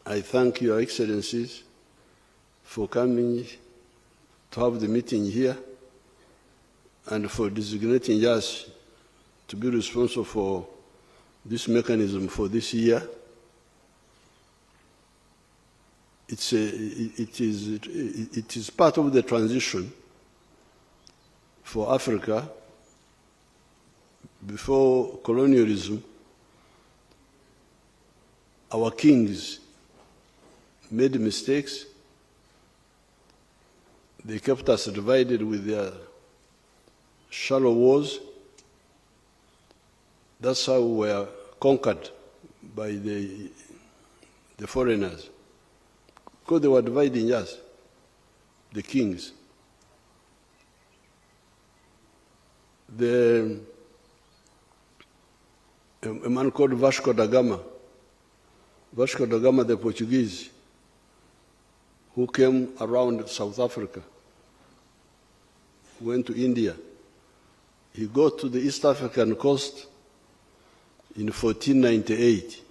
I thank Your Excellencies for coming to have the meeting here and for designating us to be responsible for this mechanism for this year. It is part of the transition for Africa. Before colonialism, our kings made mistakes. They kept us divided with their shallow wars. That's how we were conquered by the foreigners, because they were dividing us, the kings. A man called Vasco da Gama, the Portuguese, who came around South Africa, went to India. He got to the East African coast in 1498.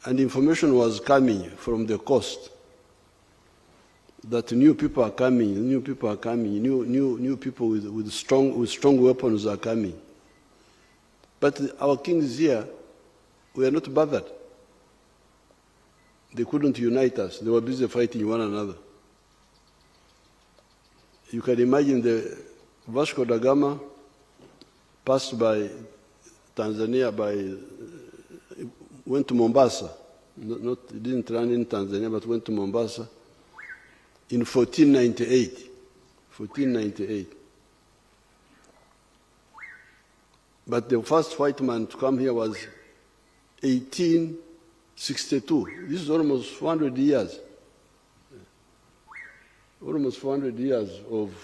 And information was coming from the coast that new people are coming, new people with strong weapons are coming. But our kings here were not bothered. They couldn't unite us. They were busy fighting one another. You can imagine the Vasco da Gama passed by Tanzania, went to Mombasa. He didn't run in Tanzania, but went to Mombasa in 1498. But the first white man to come here was 1862. This is almost 400 years. Almost 400 years of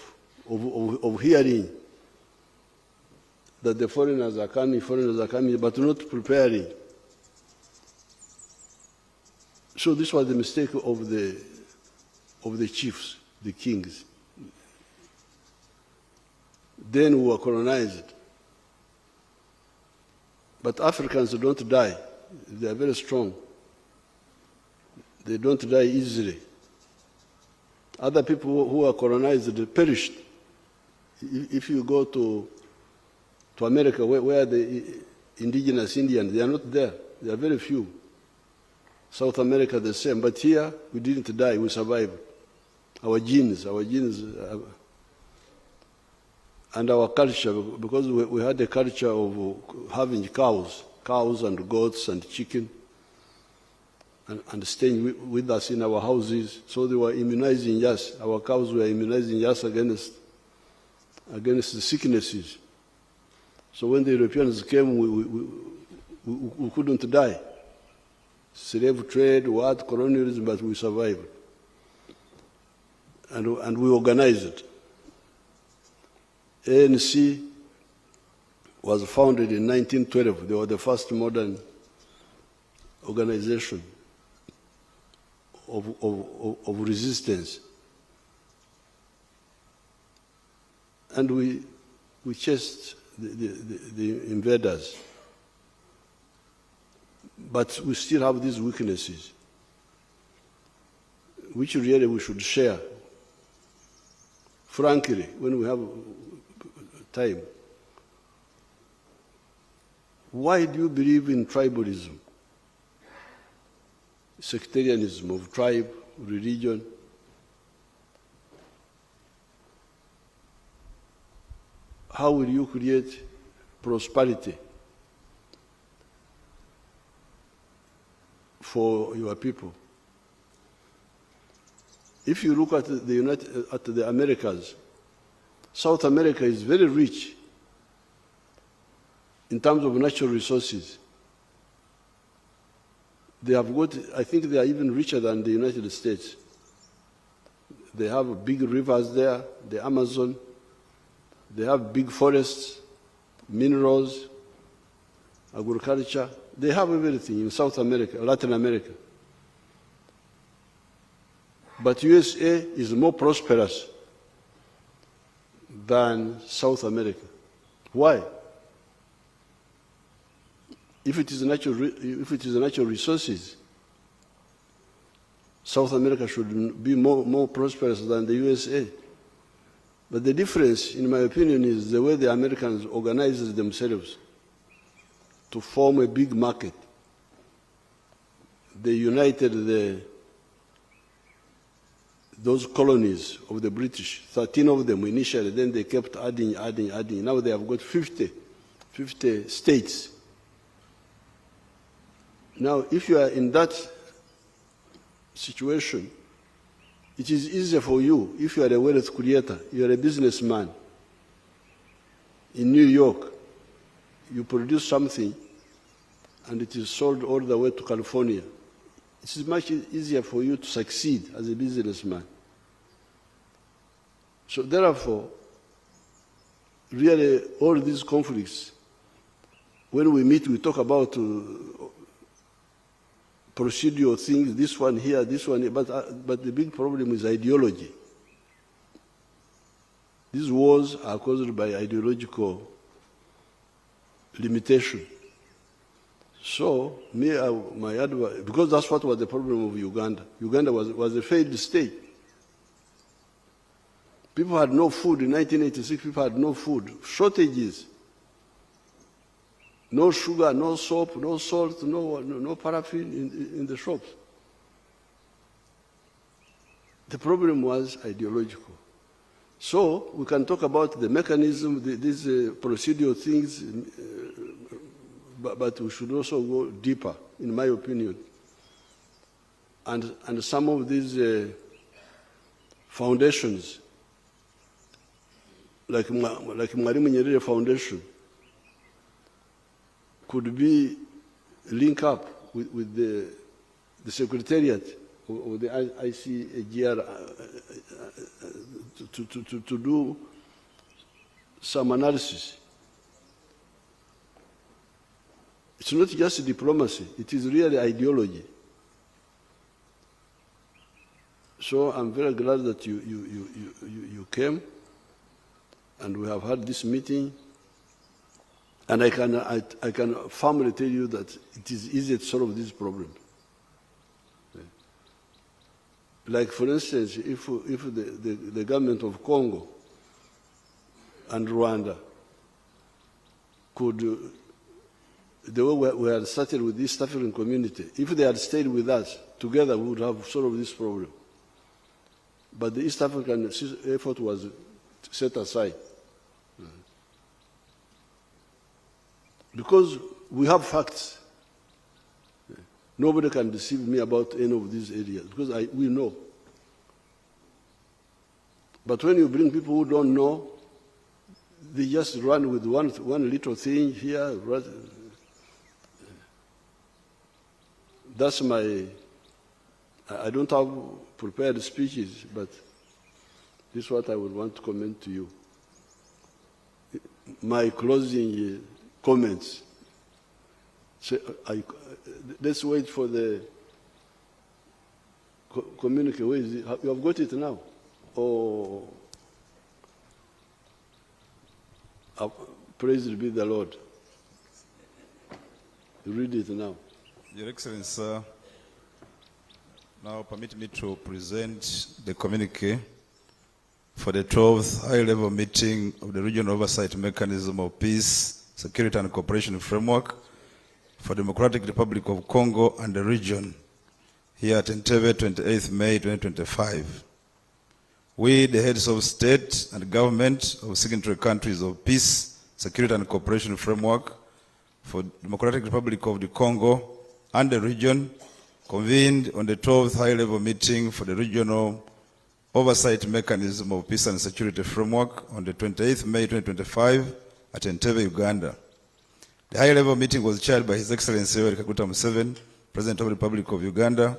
hearing that the foreigners are coming, but not preparing. So this was the mistake of the chiefs, the kings. Then we were colonized. But Africans don't die. They are very strong. They don't die easily. Other people who are colonized, they perished. If you go to America, where the indigenous Indians, they are not there. There are very few. South America, the same. But here, we didn't die. We survived. Our genes, and our culture, because we had a culture of having cows and goats and chicken, and staying with us in our houses. So they were immunizing us. Our cows were immunizing us against the sicknesses. So when the Europeans came, we couldn't die. Slave trade, colonialism, but we survived. And we organized it. ANC was founded in 1912. They were the first modern organization of resistance. And we chased the invaders. But we still have these weaknesses, which really we should share. Frankly, when we have time. Why do you believe in tribalism? Sectarianism of tribe, religion? How will you create prosperity for your people? If you look at the Americas, South America is very rich in terms of natural resources. They have got, I think they are even richer than the United States. They have big rivers there, the Amazon. They have big forests, minerals, agriculture. They have everything in South America, Latin America. But USA is more prosperous than South America. Why? If it is natural resources, South America should be more prosperous than the USA. But the difference, in my opinion, is the way the Americans organize themselves to form a big market. They united those colonies of the British, 13 of them initially, then they kept adding. Now they have got 50 states. Now, if you are in that situation, it is easier for you if you are a wealth creator, you are a businessman. In New York, you produce something and it is sold all the way to California. It is much easier for you to succeed as a businessman. So therefore, really all these conflicts, when we meet, we talk about procedural things, this one here, this one here, but the big problem is ideology. These wars are caused by ideological limitation. So, my advice, because that's what was the problem of Uganda. Uganda was a failed state. People had no food. In 1986, people had no food. Shortages. No sugar, no soap, no salt, no paraffin in the shops. The problem was ideological. So we can talk about the mechanism, these procedural things, but we should also go deeper, in my opinion. And some of these foundations, like Mwalimu Nyerere Foundation, could be linked up with the secretariat of the ICAGR to do some analysis. It's not just diplomacy, it is really ideology. So I'm very glad that you came, and we have had this meeting. And I can firmly tell you that it is easy to solve this problem. Like, for instance, if the government of Congo and Rwanda could, the way we had started with this East African community, if they had stayed with us, together we would have solved this problem. But the East African effort was set aside. Because we have facts. Nobody can deceive me about any of these areas, because we know. But when you bring people who don't know, they just run with one little thing here. That's I don't have prepared speeches, but this is what I would want to comment to you. My closing comments. So let's wait for the communique. Where is it? You have got it now? Oh, praise be the Lord. You read it now. Your Excellency, sir, now permit me to present the communique for the 12th high-level meeting of the Regional Oversight Mechanism of Peace, Security and Cooperation Framework for Democratic Republic of Congo and the region, here at Entebbe, 28th May 2025. We, the heads of state and government of signatory countries of Peace, Security and Cooperation Framework for Democratic Republic of the Congo and the region, convened on the 12th high-level meeting for the Regional Oversight Mechanism of Peace and Security Framework on the 28th May 2025 at Entebbe, Uganda. The high-level meeting was chaired by His Excellency Erias Museveni, President of the Republic of Uganda,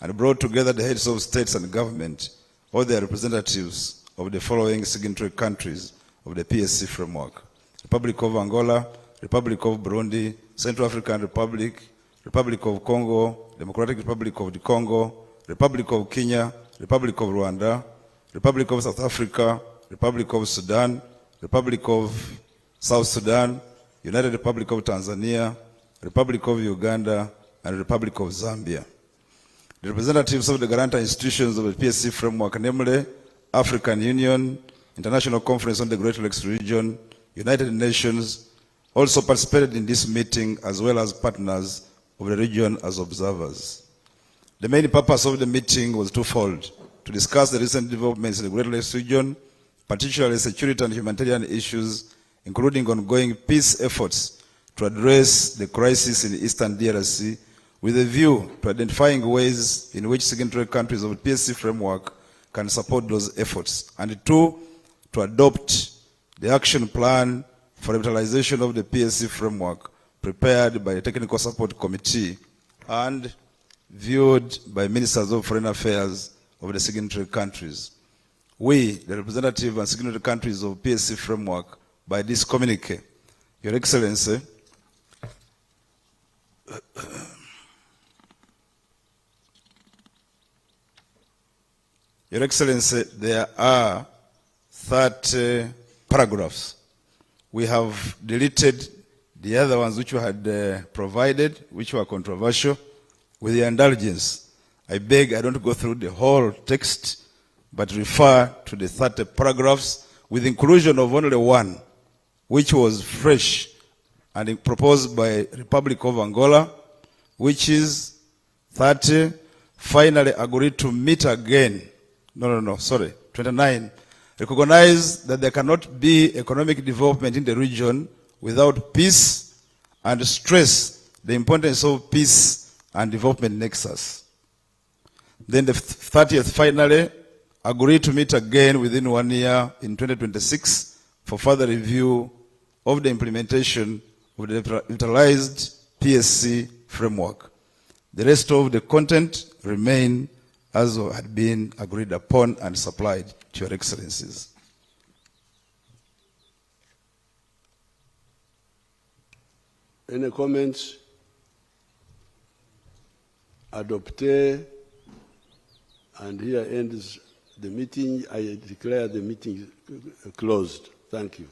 and brought together the heads of states and government, all their representatives of the following signatory countries of the PSC framework: Republic of Angola, Republic of Burundi, Central African Republic, Republic of Congo, Democratic Republic of the Congo, Republic of Kenya, Republic of Rwanda, Republic of South Africa, Republic of Sudan, Republic of South Sudan, United Republic of Tanzania, Republic of Uganda, and Republic of Zambia. The representatives of the guarantor institutions of the PSC framework, namely African Union, International Conference on the Great Lakes Region, United Nations, also participated in this meeting as well as partners of the region as observers. The main purpose of the meeting was twofold: to discuss the recent developments in the Great Lakes region, particularly security and humanitarian issues, including ongoing peace efforts to address the crisis in Eastern DRC, with a view to identifying ways in which signatory countries of the PSC framework can support those efforts, and two, to adopt the action plan for revitalization of the PSC framework prepared by the Technical Support Committee and viewed by Ministers of Foreign Affairs of the signatory countries. We, the representative and signatory countries of PSC framework, by this communique, Your Excellency, Your Excellency, there are 30 paragraphs. We have deleted the other ones which you had provided, which were controversial. With your indulgence, I beg I don't go through the whole text, but refer to the 30 paragraphs with inclusion of only one, which was fresh and proposed by Republic of Angola, which is 30, finally agreed to meet again. 29. Recognize that there cannot be economic development in the region without peace, and stress the importance of peace and development nexus. Then the 30th, finally, agree to meet again within 1 year in 2026 for further review of the implementation of the utilized PSC framework. The rest of the content remain as had been agreed upon and supplied to Your Excellencies. Any comments? Adopté, and here ends the meeting. I declare the meeting closed. Thank you.